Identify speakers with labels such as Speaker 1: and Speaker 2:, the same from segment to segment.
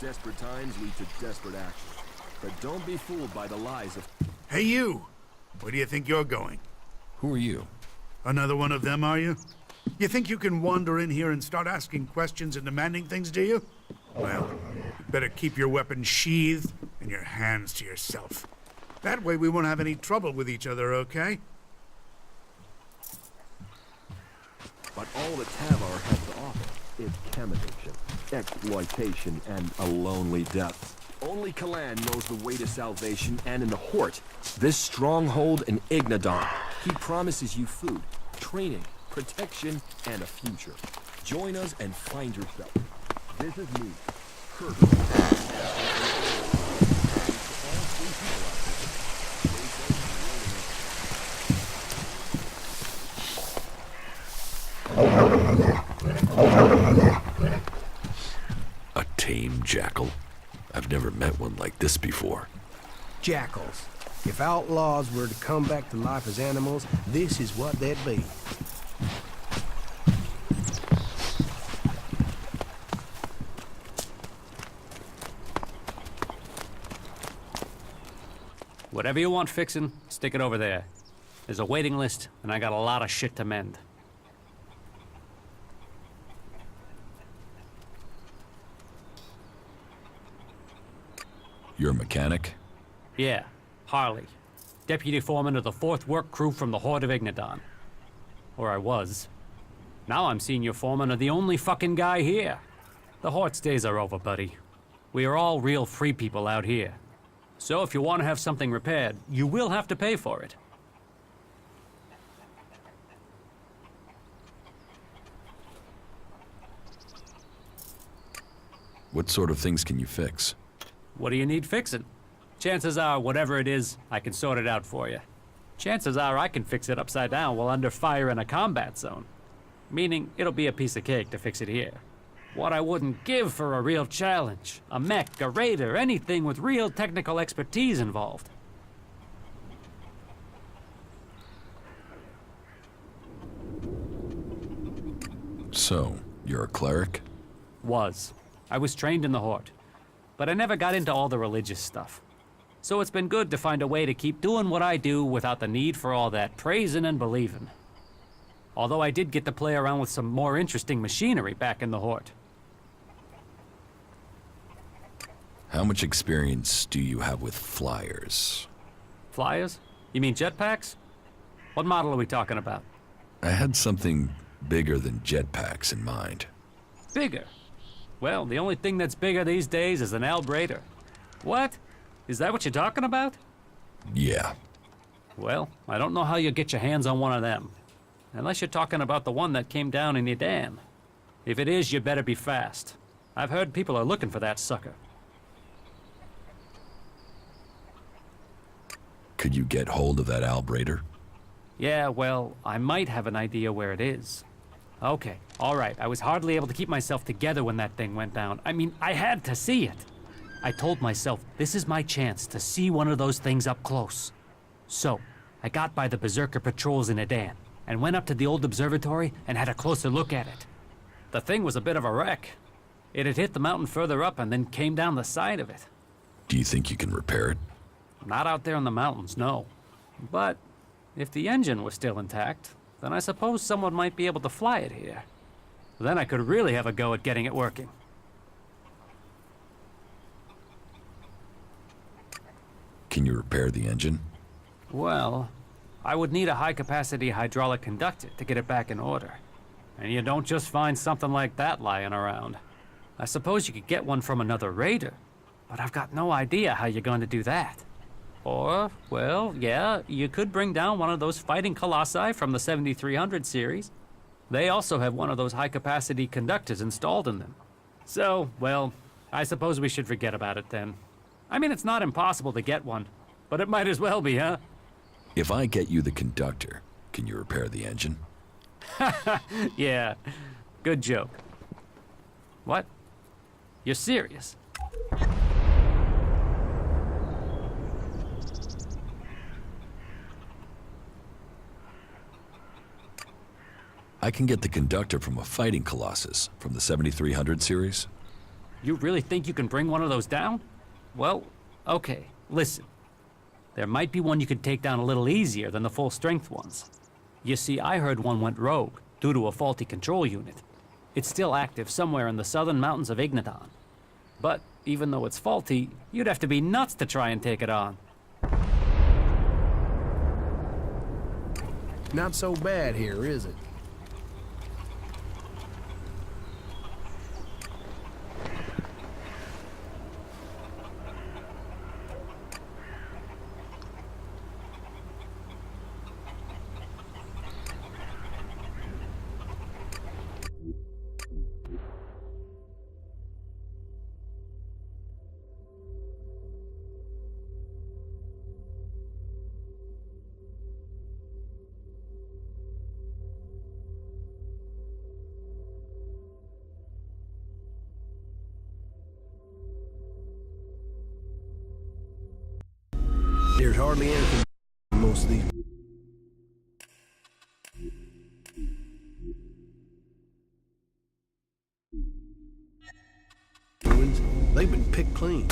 Speaker 1: Desperate times lead to desperate action. But don't be fooled by the lies of...
Speaker 2: Hey, you! Where do you think you're going?
Speaker 3: Who are you?
Speaker 2: Another one of them, are you? You think you can wander in here and start asking questions and demanding things, do you? Well, you better keep your weapons sheathed and your hands to yourself. That way we won't have any trouble with each other, okay?
Speaker 1: But all that Tavar has to offer is chem addiction, exploitation, and a lonely death. Only Kalan knows the way to salvation, and in the Hort, this stronghold in Ignadon, he promises you food, training, protection, and a future. Join us and find yourself. This is me, Kurt.
Speaker 3: A tame jackal? I've never met one like this before.
Speaker 4: Jackals. If outlaws were to come back to life as animals, this is what they'd be.
Speaker 5: Whatever you want fixing, stick it over there. There's a waiting list, and I got a lot of shit to mend.
Speaker 3: You're a mechanic?
Speaker 5: Yeah, Harley. Deputy foreman of the 4th work crew from the Horde of Ignadon. Or I was. Now I'm senior foreman of the only fucking guy here. The Horde's days are over, buddy. We are all real free people out here. So if you want to have something repaired, you will have to pay for it.
Speaker 3: What sort of things can you fix?
Speaker 5: What do you need fixing? Chances are, whatever it is, I can sort it out for you. Chances are I can fix it upside down while under fire in a combat zone. Meaning, it'll be a piece of cake to fix it here. What I wouldn't give for a real challenge. A mech, a raider, anything with real technical expertise involved.
Speaker 3: So, you're a cleric?
Speaker 5: Was. I was trained in the Horde. But I never got into all the religious stuff. So it's been good to find a way to keep doing what I do without the need for all that praising and believing. Although I did get to play around with some more interesting machinery back in the Horde.
Speaker 3: How much experience do you have with flyers?
Speaker 5: Flyers? You mean jetpacks? What model are we talking about?
Speaker 3: I had something bigger than jetpacks in mind.
Speaker 5: Bigger? Well, the only thing that's bigger these days is an Albrader. What? Is that what you're talking about?
Speaker 3: Yeah.
Speaker 5: Well, I don't know how you'll get your hands on one of them. Unless you're talking about the one that came down in Edan. If it is, you better be fast. I've heard people are looking for that sucker.
Speaker 3: Could you get hold of that Albrader?
Speaker 5: Yeah, well, I might have an idea where it is. Okay, all right. I was hardly able to keep myself together when that thing went down. I mean, I had to see it. I told myself, this is my chance to see one of those things up close. So, I got by the Berserker patrols in Edan, and went up to the old observatory and had a closer look at it. The thing was a bit of a wreck. It had hit the mountain further up and then came down the side of it.
Speaker 3: Do you think you can repair it?
Speaker 5: Not out there in the mountains, no. But if the engine was still intact, then I suppose someone might be able to fly it here. Then I could really have a go at getting it working.
Speaker 3: Can you repair the engine?
Speaker 5: Well, I would need a high-capacity hydraulic conductor to get it back in order. And you don't just find something like that lying around. I suppose you could get one from another raider, but I've got no idea how you're going to do that. Or, well, yeah, you could bring down one of those fighting colossi from the 7300 series. They also have one of those high-capacity conductors installed in them. So, well, I suppose we should forget about it then. I mean, it's not impossible to get one, but it might as well be, huh?
Speaker 3: If I get you the conductor, can you repair the engine?
Speaker 5: Yeah, good joke. What? You're serious?
Speaker 3: I can get the conductor from a fighting colossus from the 7300 series.
Speaker 5: You really think you can bring one of those down? Well, okay, listen. There might be one you could take down a little easier than the full-strength ones. You see, I heard one went rogue due to a faulty control unit. It's still active somewhere in the southern mountains of Igniton. But even though it's faulty, you'd have to be nuts to try and take it on.
Speaker 4: Not so bad here, is it? There's hardly anything in most of these. They've been picked clean.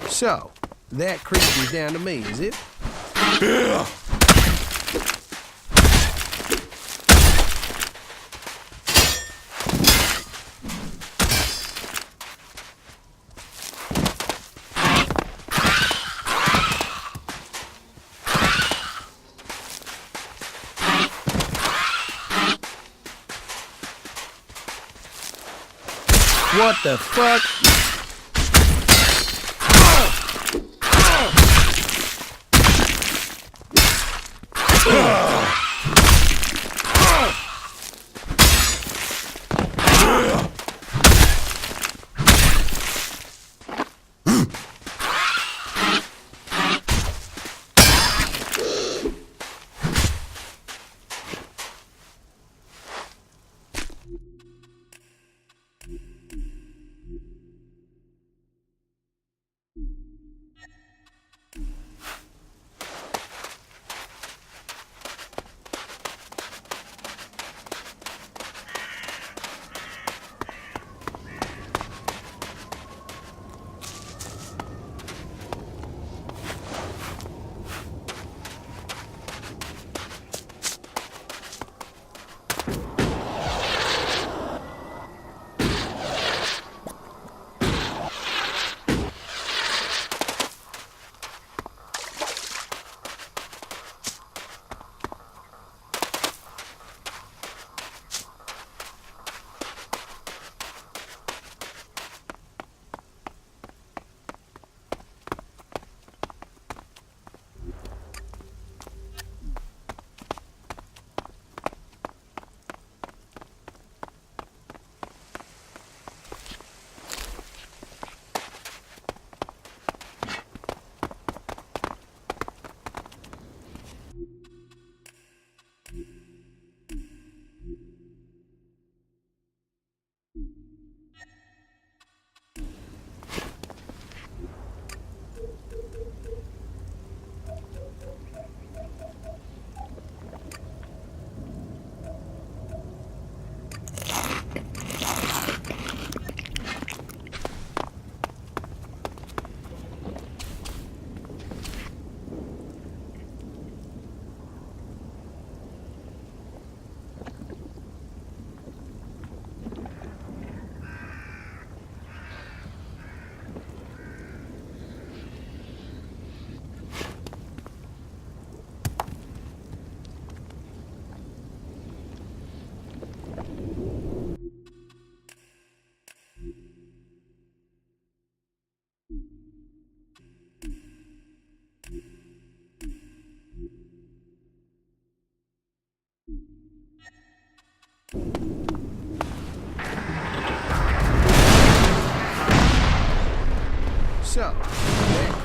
Speaker 4: So, that creature's down to me, is it?
Speaker 3: Yeah.
Speaker 4: What the fuck?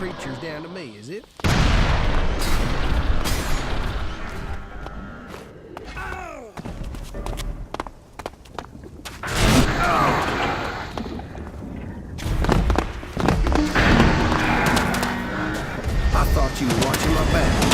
Speaker 4: creature's down to me, is it? I thought you were watching my back.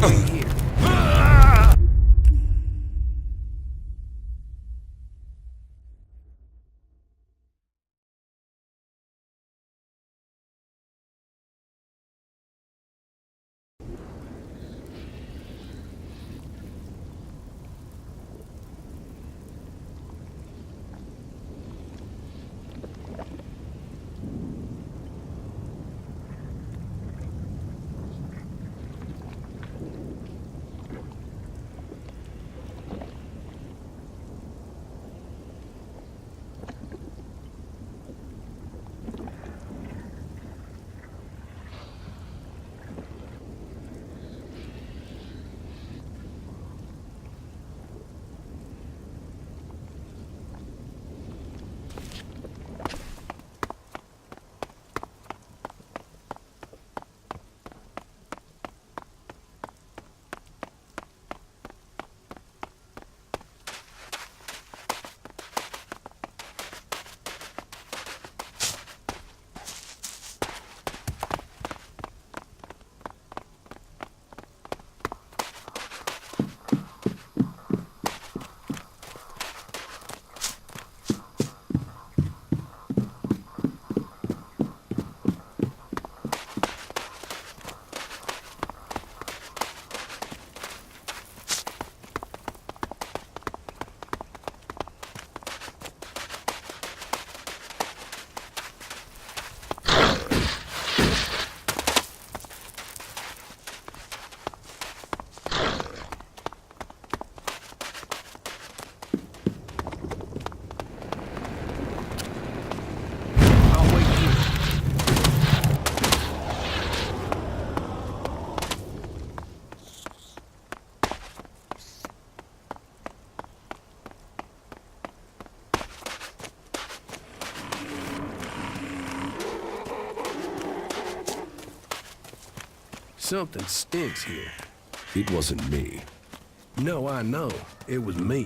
Speaker 4: Wait here. I'll wait here. Something stinks here.
Speaker 3: It wasn't me.
Speaker 4: No, I know. It was me.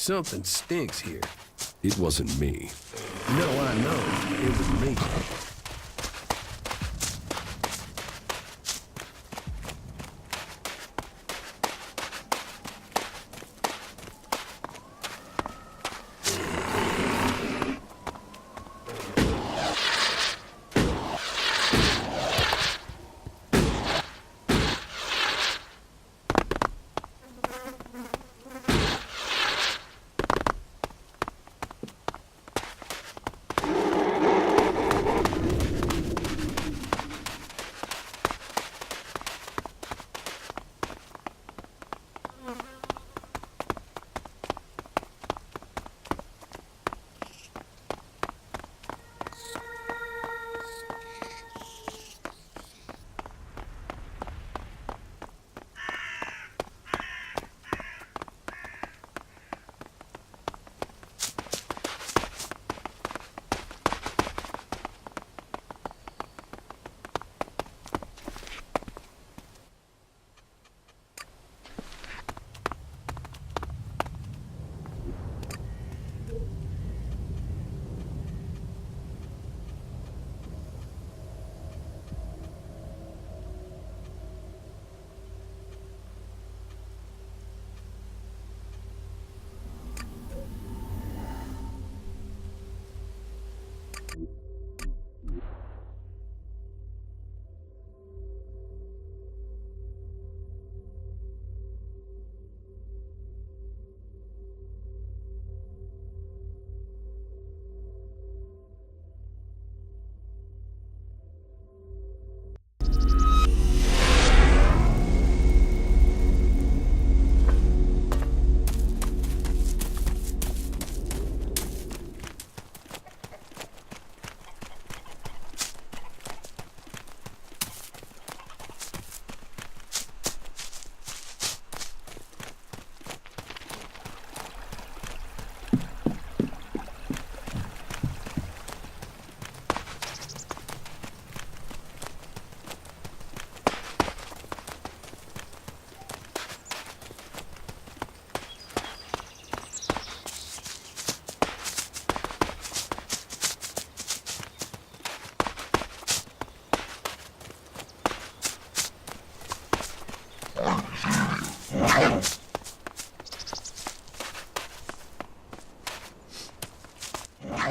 Speaker 4: Something stinks here.
Speaker 3: It wasn't me.
Speaker 4: No, I know. It was me.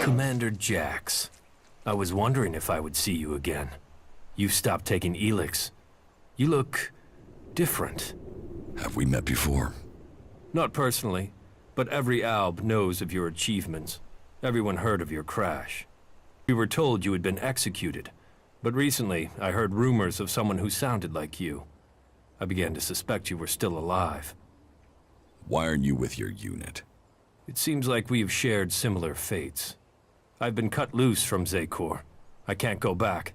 Speaker 6: Commander Jax, I was wondering if I would see you again. You stopped taking Elex. You look different.
Speaker 3: Have we met before?
Speaker 6: Not personally, but every Alb knows of your achievements. Everyone heard of your crash. We were told you had been executed, but recently I heard rumors of someone who sounded like you. I began to suspect you were still alive.
Speaker 3: Why aren't you with your unit?
Speaker 6: It seems like we have shared similar fates. I've been cut loose from Zekor. I can't go back.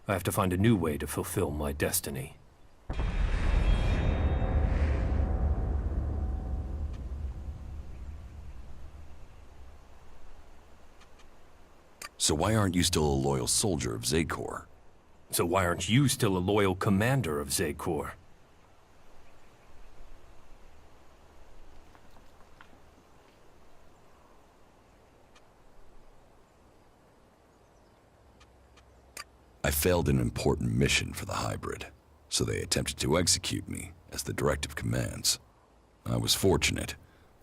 Speaker 6: I have to find a new way to fulfill my destiny.
Speaker 3: So why aren't you still a loyal soldier of Zekor?
Speaker 6: So why aren't you still a loyal commander of Zekor?
Speaker 3: I failed an important mission for the hybrid, so they attempted to execute me, as the directive commands. I was fortunate.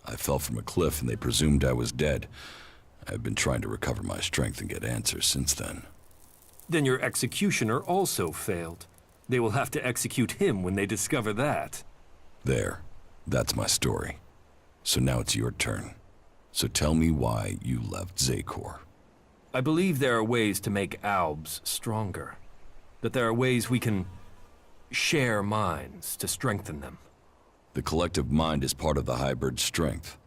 Speaker 3: I fell from a cliff and they presumed I was dead. I've been trying to recover my strength and get answers since then.
Speaker 6: Then your executioner also failed. They will have to execute him when they discover that.
Speaker 3: There. That's my story. So now it's your turn. So tell me why you left Zekor.
Speaker 6: I believe there are ways to make Albs stronger. That there are ways we can share minds to strengthen them.
Speaker 3: The collective mind is part of the hybrid's strength.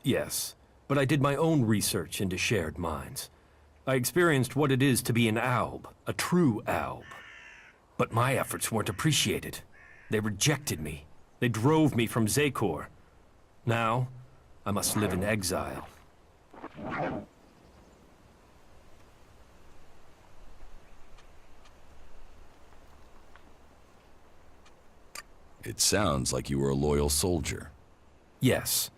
Speaker 6: Yes, but I did my own research into shared minds. I experienced what it is to be an Alb, a true Alb. But my efforts weren't appreciated. They rejected me. They drove me from Zekor. Now, I must live in exile.
Speaker 3: It sounds like you were a loyal soldier.
Speaker 6: Yes.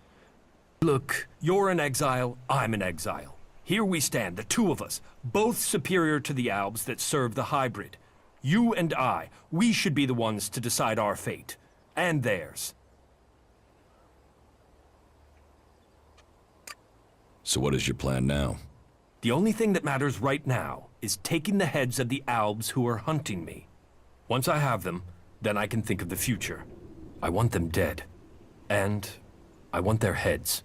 Speaker 6: Look, you're an exile, I'm an exile. Here we stand, the two of us, both superior to the Albs that serve the hybrid. You and I, we should be the ones to decide our fate. And theirs.
Speaker 3: So what is your plan now?
Speaker 6: The only thing that matters right now is taking the heads of the Albs who are hunting me. Once I have them, then I can think of the future. I want them dead. And I want their heads.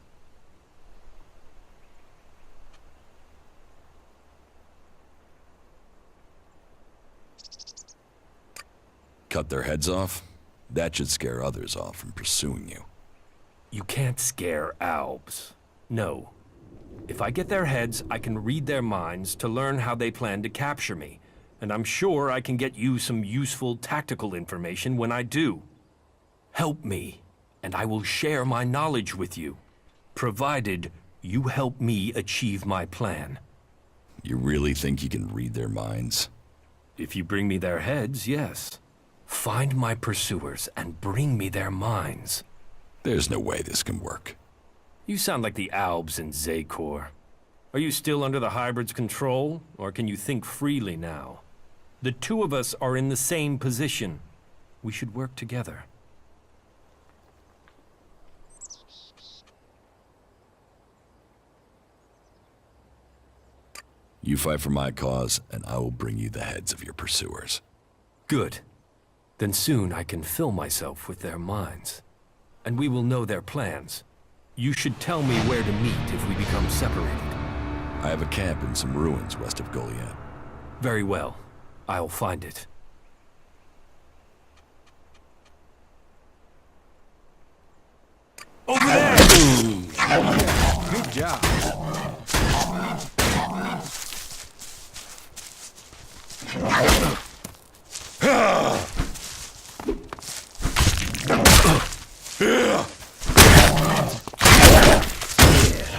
Speaker 3: Cut their heads off? That should scare others off from pursuing you.
Speaker 6: You can't scare Albs. No. If I get their heads, I can read their minds to learn how they plan to capture me. And I'm sure I can get you some useful tactical information when I do. Help me, and I will share my knowledge with you, provided you help me achieve my plan.
Speaker 3: You really think you can read their minds?
Speaker 6: If you bring me their heads, yes. Find my pursuers and bring me their minds.
Speaker 3: There's no way this can work.
Speaker 6: You sound like the Albs in Zakor. Are you still under the hybrid's control, or can you think freely now? The two of us are in the same position. We should work together.
Speaker 3: You fight for my cause, and I will bring you the heads of your pursuers.
Speaker 6: Good. Then soon I can fill myself with their minds. And we will know their plans. You should tell me where to meet if we become separated.
Speaker 3: I have a camp in some ruins west of Goliath.
Speaker 6: Very well. I'll find it. Over there!
Speaker 4: Good job.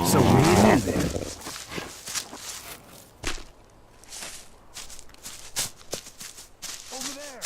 Speaker 4: So we knew then.
Speaker 6: Over there!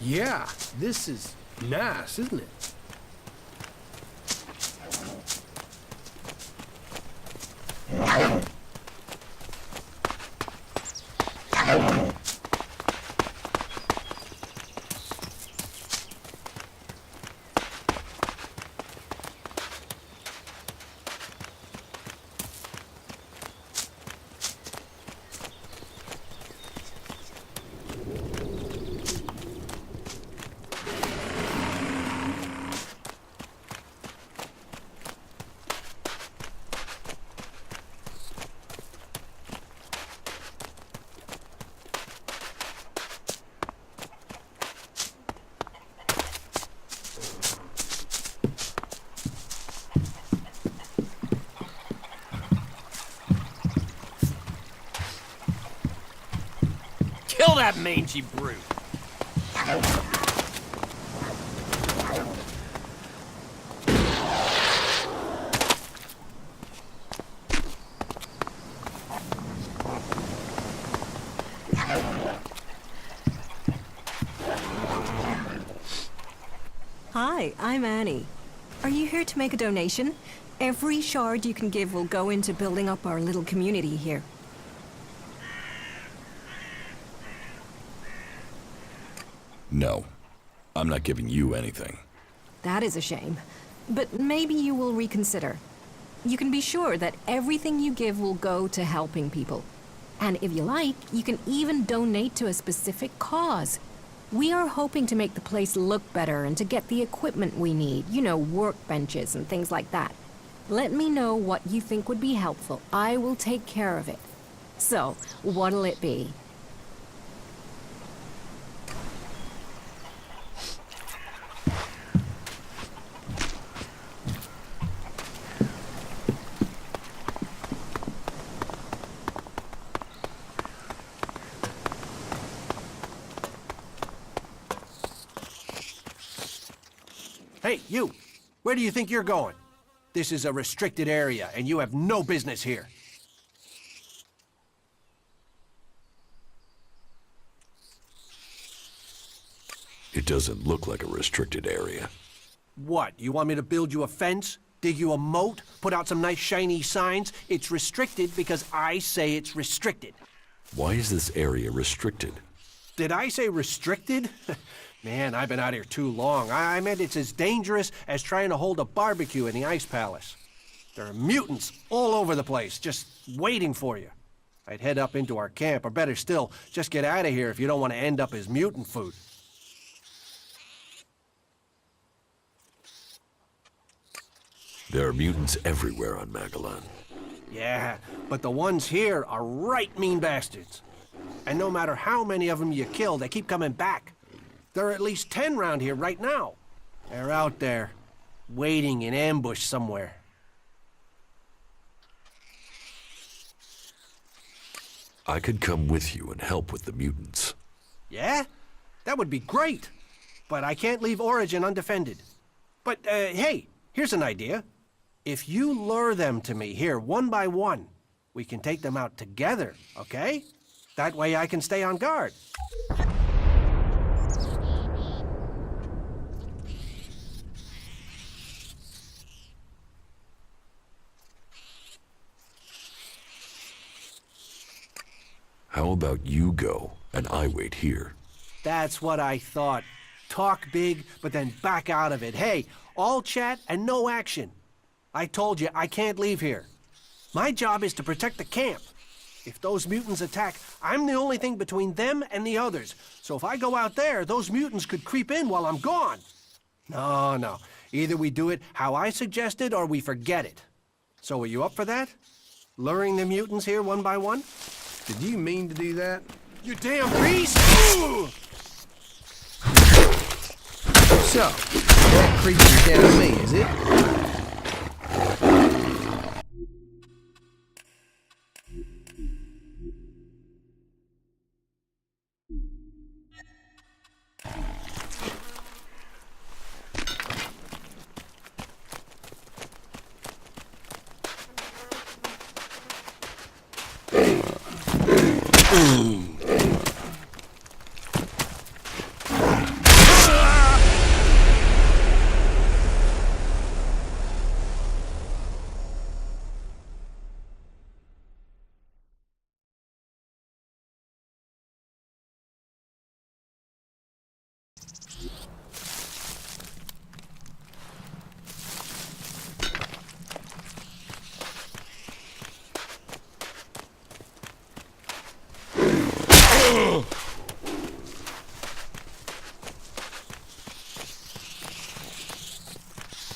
Speaker 4: Yeah, this is nice, isn't it?
Speaker 6: Kill that mangy brute!
Speaker 7: Hi, I'm Annie. Are you here to make a donation? Every shard you can give will go into building up our little community here.
Speaker 3: No, I'm not giving you anything.
Speaker 7: That is a shame. But maybe you will reconsider. You can be sure that everything you give will go to helping people. And if you like, you can even donate to a specific cause. We are hoping to make the place look better and to get the equipment we need. You know, workbenches and things like that. Let me know what you think would be helpful. I will take care of it. So, what'll it be?
Speaker 4: Hey, you! Where do you think you're going? This is a restricted area, and you have no business here.
Speaker 3: It doesn't look like a restricted area.
Speaker 4: What, you want me to build you a fence? Dig you a moat? Put out some nice shiny signs? It's restricted because I say it's restricted.
Speaker 3: Why is this area restricted?
Speaker 4: Did I say restricted? Man, I've been out here too long. I meant it's as dangerous as trying to hold a barbecue in the Ice Palace. There are mutants all over the place, just waiting for you. I'd head up into our camp, or better still, just get out of here if you don't want to end up as mutant food.
Speaker 3: There are mutants everywhere on Magellan.
Speaker 4: Yeah, but the ones here are right mean bastards. And no matter how many of them you kill, they keep coming back. There are at least 10 round here right now. They're out there, waiting in ambush somewhere.
Speaker 3: I could come with you and help with the mutants.
Speaker 4: Yeah? That would be great. But I can't leave Origin undefended. But, hey, here's an idea. If you lure them to me here, one by one, we can take them out together, okay? That way I can stay on guard.
Speaker 3: How about you go, and I wait here?
Speaker 4: That's what I thought. Talk big, but then back out of it. Hey, all chat and no action. I told you, I can't leave here. My job is to protect the camp. If those mutants attack, I'm the only thing between them and the others. So if I go out there, those mutants could creep in while I'm gone. No. Either we do it how I suggested or we forget it. So are you up for that? Luring the mutants here one by one? Did you mean to do that? You damn beast!
Speaker 8: So, that creature's down to me, is it?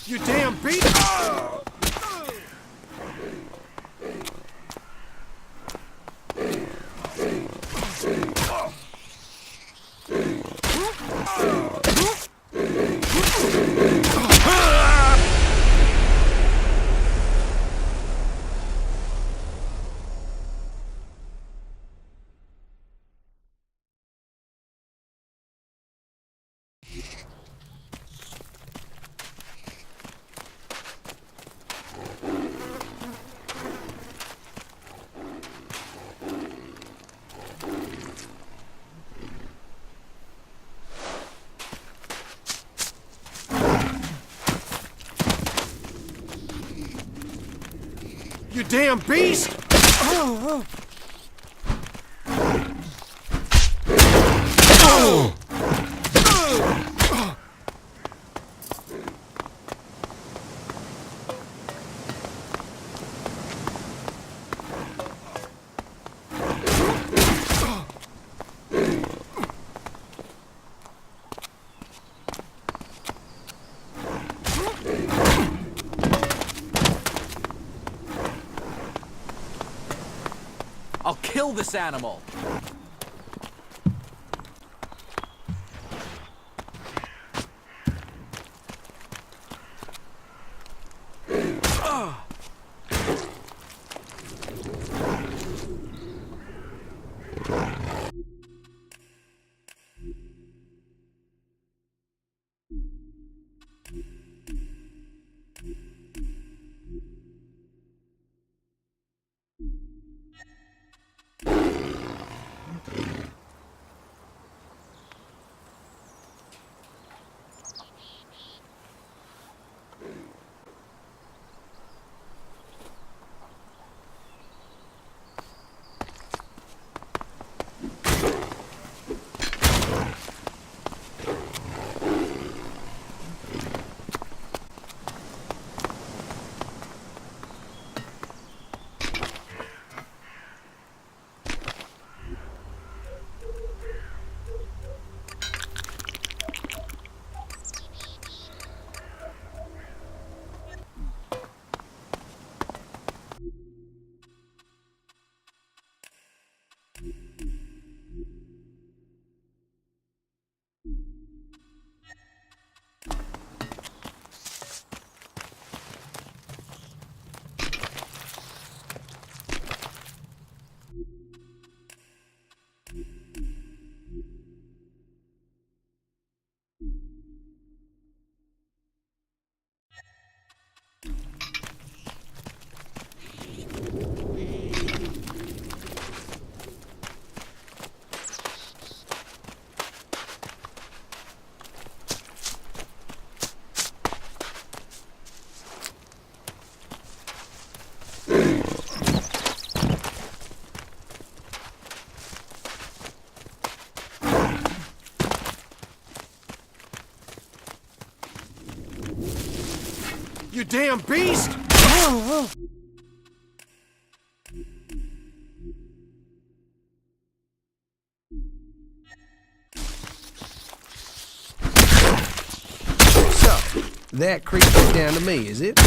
Speaker 4: You damn beast! You damn beast!
Speaker 9: I'll kill this animal!
Speaker 4: You damn beast!
Speaker 8: So, that creature's down to me, is it?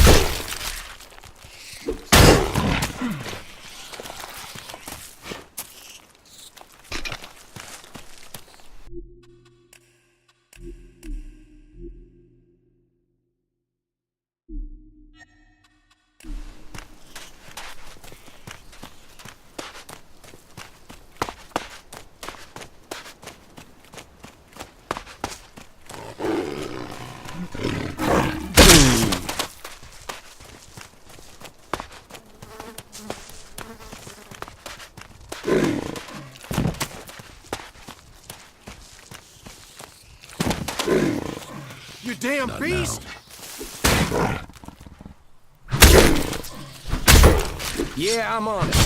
Speaker 4: You damn
Speaker 3: Not
Speaker 4: beast!
Speaker 8: Yeah, I'm on it.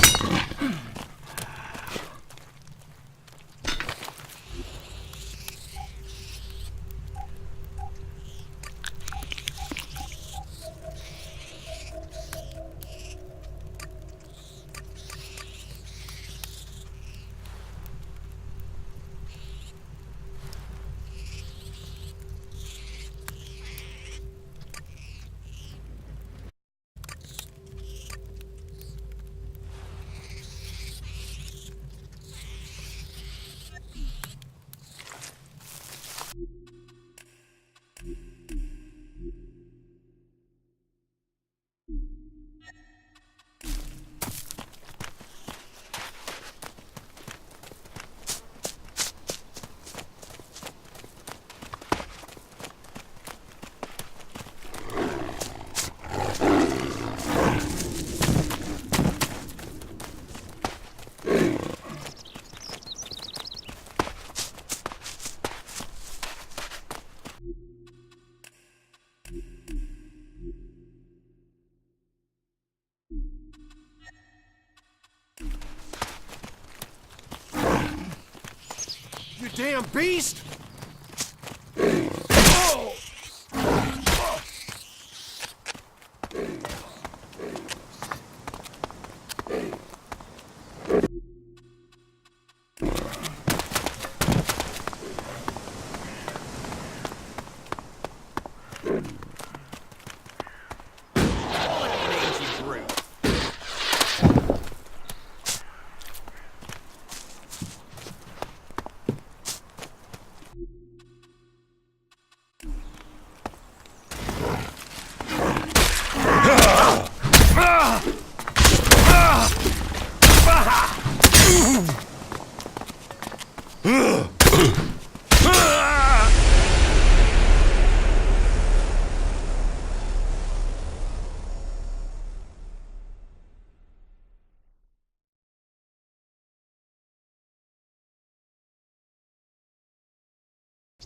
Speaker 4: You damn beast!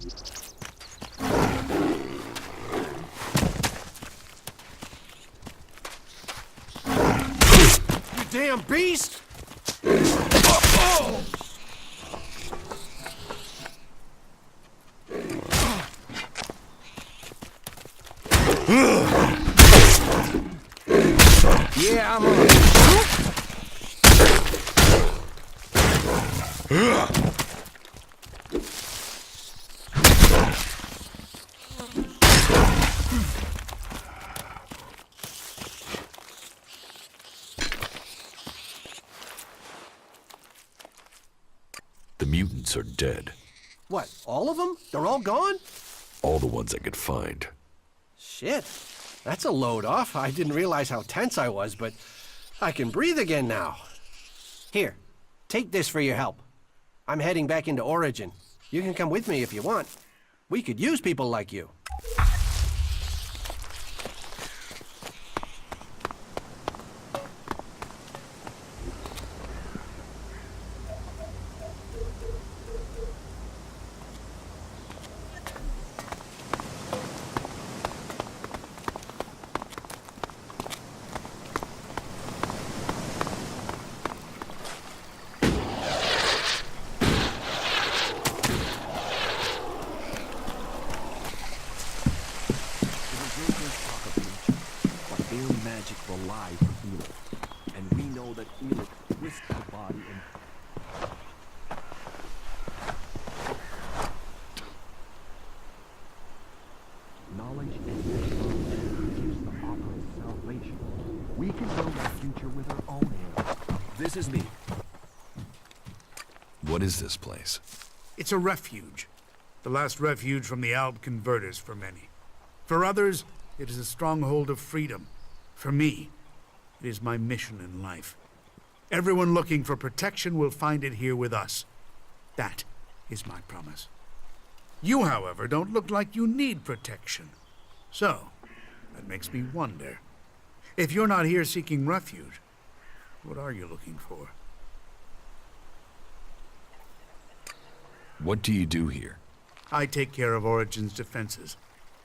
Speaker 4: You damn beast!
Speaker 8: Yeah, I'm on.
Speaker 3: The mutants are dead.
Speaker 4: What, all of them? They're all gone?
Speaker 3: All the ones I could find.
Speaker 4: Shit. That's a load off. I didn't realize how tense I was, but I can breathe again now. Here, take this for your help. I'm heading back into Origin. You can come with me if you want. We could use people like you.
Speaker 1: Magic rely for Elex, and we know that Elex twists the body and knowledge and produce the author of salvation. We can build our future with our own hands. This is me.
Speaker 3: What is this place?
Speaker 2: It's a refuge. The last refuge from the Alb converters for many. For others, it is a stronghold of freedom. For me, it is my mission in life. Everyone looking for protection will find it here with us. That is my promise. You, however, don't look like you need protection. So, that makes me wonder. If you're not here seeking refuge, what are you looking for?
Speaker 3: What do you do here?
Speaker 2: I take care of Origin's defenses.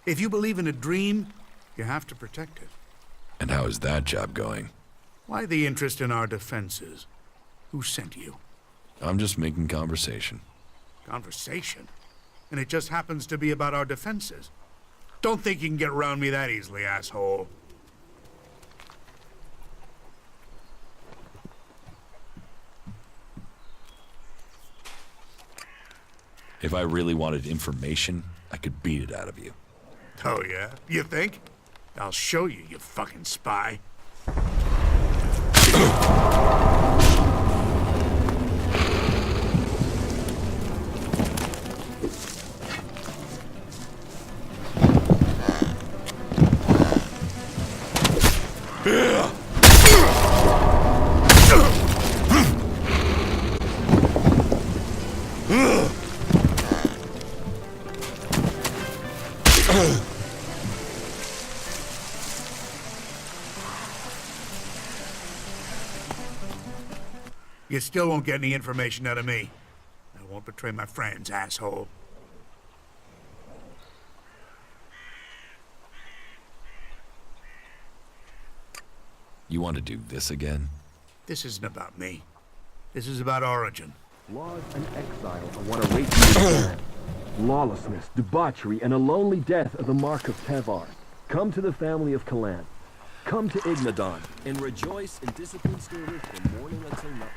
Speaker 2: If you believe in a dream, you have to protect it.
Speaker 3: And how is that job going?
Speaker 2: Why the interest in our defenses? Who sent you?
Speaker 3: I'm just making conversation.
Speaker 2: Conversation? And it just happens to be about our defenses. Don't think you can get around me that easily, asshole.
Speaker 3: If I really wanted information, I could beat it out of you.
Speaker 2: Oh, yeah? You think? I'll show you, you fucking spy. You still won't get any information out of me. I won't betray my friends, asshole.
Speaker 3: You want to do this again?
Speaker 2: This isn't about me. This is about Origin.
Speaker 1: laws and exile are what await you in Japan. Lawlessness, debauchery, and a lonely death are the mark of Tevar. Come to the family of Kalan. Come to Ignadon, and rejoice in disciplined service from morning until night.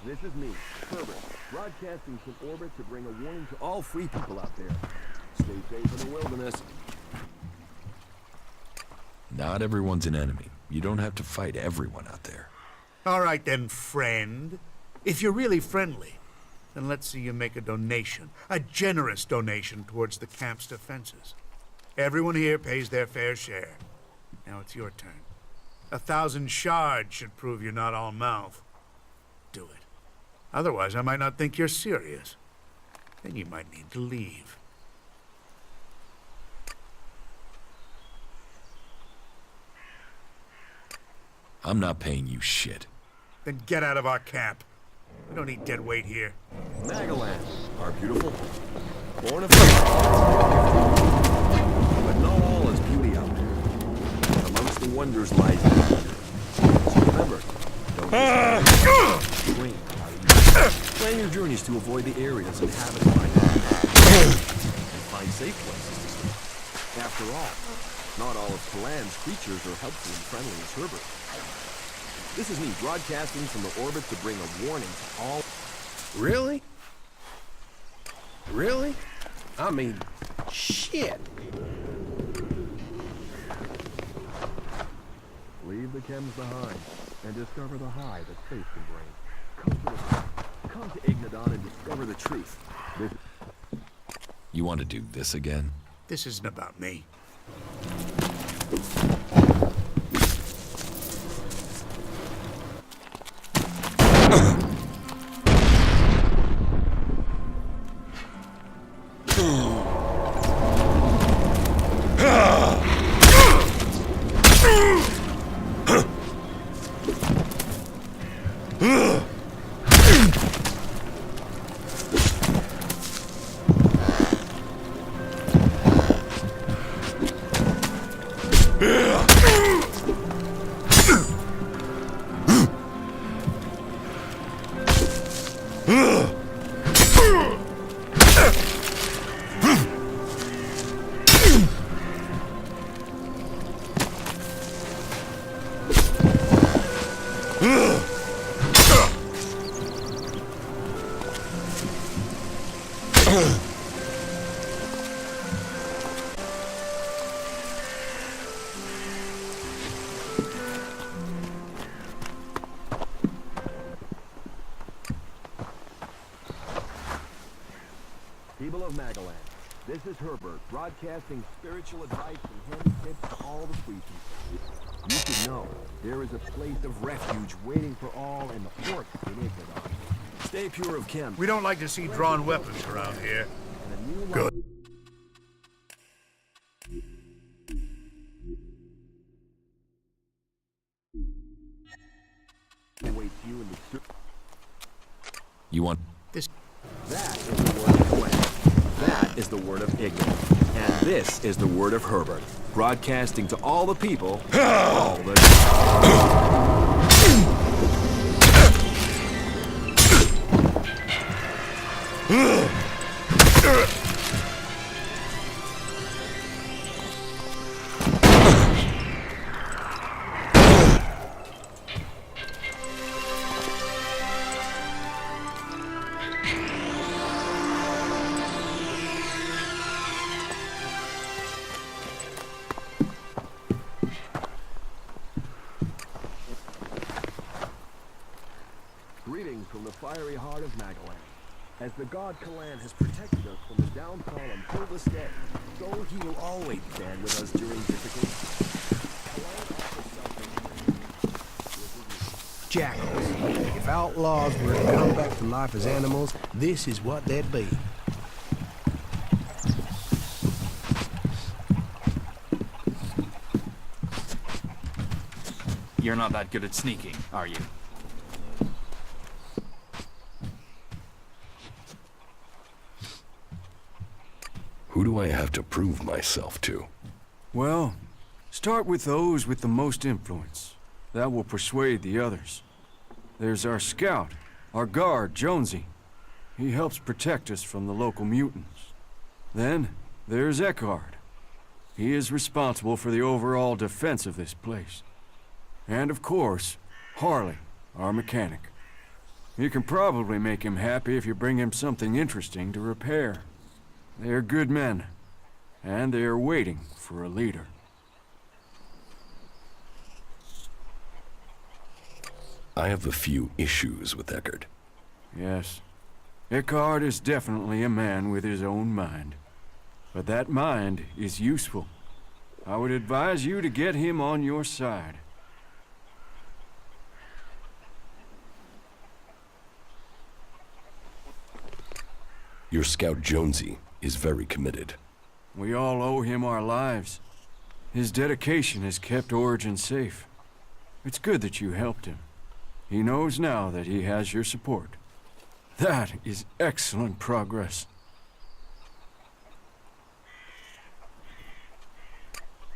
Speaker 1: This is me, Herbert, broadcasting from orbit to bring a warning to all free people out there. Stay safe in the wilderness.
Speaker 3: Not everyone's an enemy. You don't have to fight everyone out there.
Speaker 2: All right then, friend. If you're really friendly, then let's see you make a donation. A generous donation towards the camp's defenses. Everyone here pays their fair share. Now it's your turn. 1,000 shards should prove you're not all mouth. Do it. Otherwise, I might not think you're serious. Then you might need to leave.
Speaker 3: I'm not paying you shit.
Speaker 2: Then get out of our camp. We don't need dead weight here.
Speaker 1: Magalan, our beautiful home. Born of but not all is beauty out there. Amongst the wonders lies danger. So remember, don't dream. Plan your journeys to avoid the areas inhabited by and find safe places to stay. After all, not all of Kalan's creatures are helpful and friendly as Herbert. This is me broadcasting from the orbit to bring a warning to all.
Speaker 8: Really? Really? I mean, shit.
Speaker 1: Leave the chems behind and discover the high that faith can bring. Come to Ignadon and discover the truth.
Speaker 3: You want to do this again?
Speaker 2: This isn't about me.
Speaker 1: People of Magalan, this is Herbert, broadcasting spiritual advice and handy tips to all the species. You should know, there is a place of refuge waiting for all in the port in Ignadon. Stay pure of chem.
Speaker 2: We don't like to see drawn weapons around here.
Speaker 1: And a new
Speaker 2: Good.
Speaker 1: life awaits you in the
Speaker 3: You want...
Speaker 2: This.
Speaker 1: That is the word of Gwen. That is the word of Ignorant. And this is the word of Herbert, broadcasting to all the people, all the Greetings from the fiery heart of Magalan. As the god Kalan has protected us from the downfall until this day, so he will always stand with us during difficulty.
Speaker 8: Jackals. If outlaws were to come back to life as animals, this is what they'd be.
Speaker 9: You're not that good at sneaking, are you?
Speaker 3: Who do I have to prove myself to?
Speaker 10: Well, start with those with the most influence. That will persuade the others. There's our scout, our guard, Jonesy. He helps protect us from the local mutants. Then, there's Eckhart. He is responsible for the overall defense of this place. And of course, Harley, our mechanic. You can probably make him happy if you bring him something interesting to repair. They are good men, and they are waiting for a leader.
Speaker 3: I have a few issues with Eckert.
Speaker 10: Yes, Eckhart is definitely a man with his own mind. But that mind is useful. I would advise you to get him on your side.
Speaker 3: Your scout Jonesy is very committed.
Speaker 10: We all owe him our lives. His dedication has kept Origin safe. It's good that you helped him. He knows now that he has your support. That is excellent progress.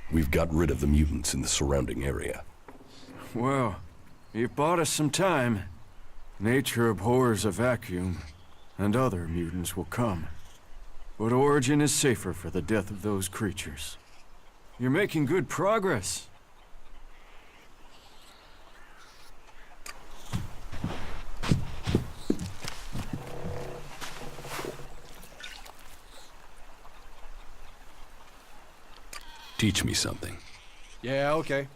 Speaker 3: We've got rid of the mutants in the surrounding area.
Speaker 10: Well, you've bought us some time. Nature abhors a vacuum, and other mutants will come. But Origin is safer for the death of those creatures. You're making good progress.
Speaker 3: Teach me something.
Speaker 8: Yeah, okay.